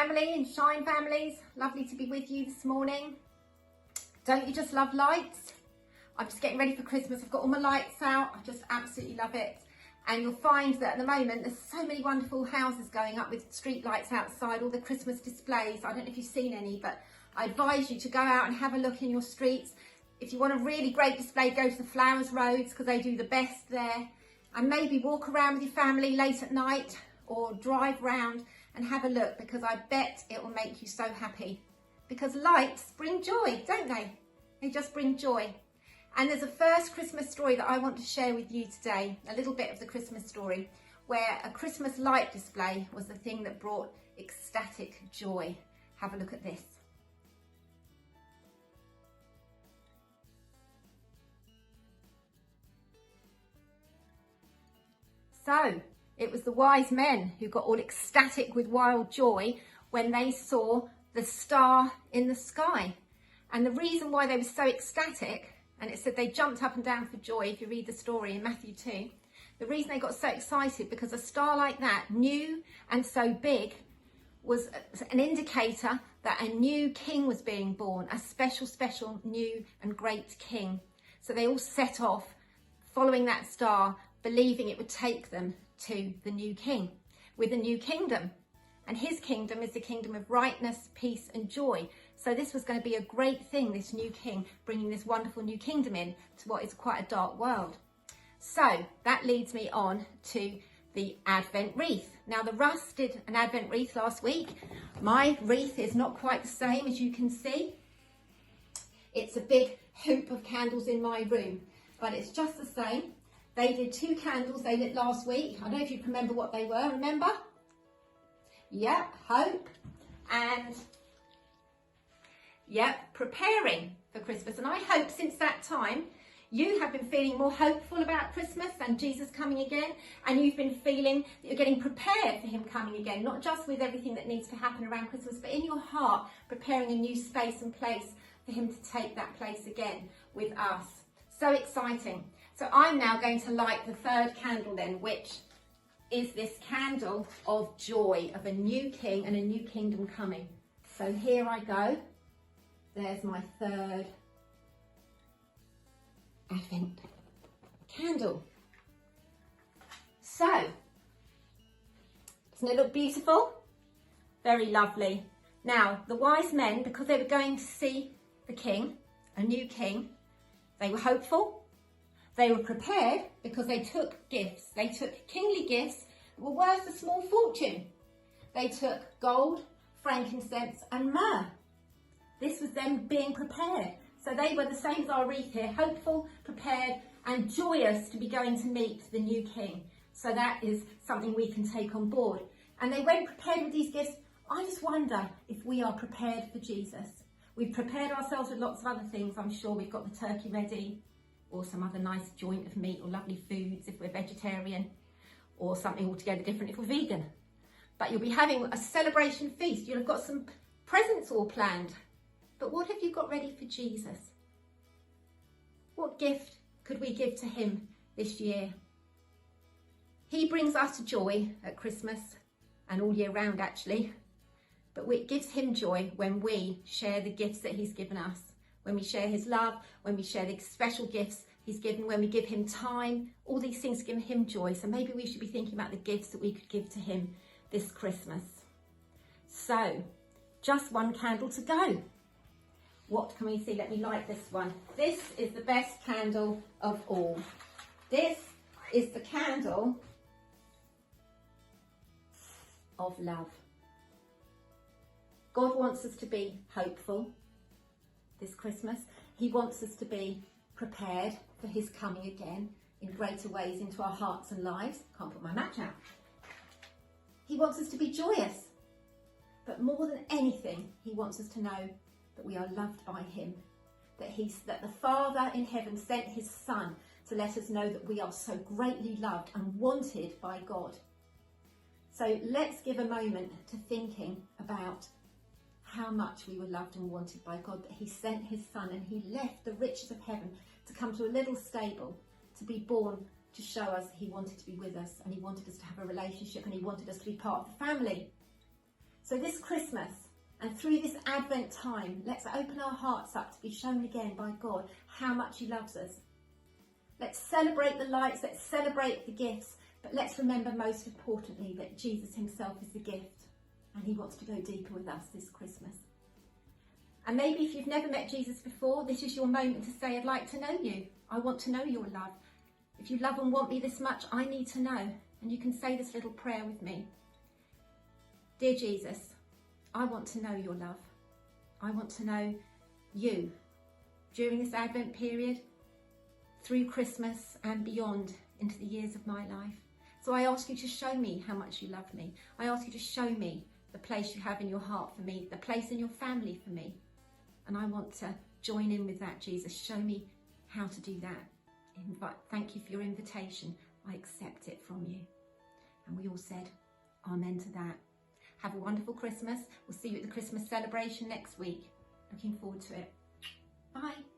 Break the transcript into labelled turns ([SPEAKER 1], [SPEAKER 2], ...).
[SPEAKER 1] family and Shine families, lovely to be with you this morning. Don't you just love lights? I'm just getting ready for Christmas. I've got all my lights out. I just absolutely love it. And you'll find that at the moment there's so many wonderful houses going up with street lights outside, all the Christmas displays. I don't know if you've seen any, but I advise you to go out and have a look in your streets. If you want a really great display, go to the Flowers Roads because they do the best there. And maybe walk around with your family late at night or drive round and have a look, because I bet it will make you so happy. Because lights bring joy, don't they? They just bring joy. And there's a first Christmas story that I want to share with you today, a little bit of the Christmas story, where a Christmas light display was the thing that brought ecstatic joy. Have a look at this. So, it was the wise men who got all ecstatic with wild joy when they saw the star in the sky. And the reason why they were so ecstatic, and it said they jumped up and down for joy if you read the story in Matthew 2, the reason they got so excited because a star like that, new and so big, was an indicator that a new king was being born, a special new and great king. So they all set off following that star, believing it would take them to the new king with a new kingdom. And his kingdom is the kingdom of rightness, peace and joy. So this was going to be a great thing, this new king bringing this wonderful new kingdom in to what is quite a dark world. So that leads me on to the Advent wreath. Now the Russ did an Advent wreath last week. My wreath is not quite the same, as you can see. It's a big hoop of candles in my room, but it's just the same. They did 2 candles they lit last week. I don't know if you remember what they were, remember? Yep, hope and preparing for Christmas. And I hope since that time you have been feeling more hopeful about Christmas and Jesus coming again, and you've been feeling that you're getting prepared for him coming again, not just with everything that needs to happen around Christmas, but in your heart preparing a new space and place for him to take that place again with us. So exciting. So I'm now going to light the 3rd candle then, which is this candle of joy, of a new king and a new kingdom coming. So here I go. There's my 3rd Advent candle. So, doesn't it look beautiful? Very lovely. Now, the wise men, because they were going to see the king, a new king, they were hopeful. They were prepared because they took gifts. They took kingly gifts that were worth a small fortune. They took gold, frankincense and myrrh. This was them being prepared. So they were the same as our wreath here, hopeful, prepared and joyous to be going to meet the new king. So that is something we can take on board. And they went prepared with these gifts. I just wonder if we are prepared for Jesus. We've prepared ourselves with lots of other things. I'm sure we've got the turkey ready, or some other nice joint of meat or lovely foods if we're vegetarian, or something altogether different if we're vegan. But you'll be having a celebration feast. You'll have got some presents all planned. But what have you got ready for Jesus? What gift could we give to him this year? He brings us joy at Christmas and all year round actually. But it gives him joy when we share the gifts that he's given us. When we share his love, when we share the special gifts he's given, when we give him time, all these things give him joy. So maybe we should be thinking about the gifts that we could give to him this Christmas. So, just 1 candle to go. What can we see? Let me light this one. This is the best candle of all. This is the candle of love. God wants us to be hopeful this Christmas. He wants us to be prepared for his coming again in greater ways into our hearts and lives. Can't put my match out. He wants us to be joyous. But more than anything, he wants us to know that we are loved by him. That the Father in heaven sent his Son to let us know that we are so greatly loved and wanted by God. So let's give a moment to thinking about how much we were loved and wanted by God, that he sent his Son and he left the riches of heaven to come to a little stable, to be born, to show us he wanted to be with us and he wanted us to have a relationship and he wanted us to be part of the family. So this Christmas and through this Advent time, let's open our hearts up to be shown again by God how much he loves us. Let's celebrate the lights, let's celebrate the gifts, but let's remember most importantly that Jesus himself is the gift and he wants to go deeper with us this Christmas. And maybe if you've never met Jesus before, this is your moment to say, I'd like to know you. I want to know your love. If you love and want me this much, I need to know. And you can say this little prayer with me. Dear Jesus, I want to know your love. I want to know you during this Advent period, through Christmas and beyond into the years of my life. So I ask you to show me how much you love me. I ask you to show me the place you have in your heart for me, the place in your family for me. And I want to join in with that, Jesus. Show me how to do that. Thank you for your invitation. I accept it from you. And we all said amen to that. Have a wonderful Christmas. We'll see you at the Christmas celebration next week. Looking forward to it. Bye.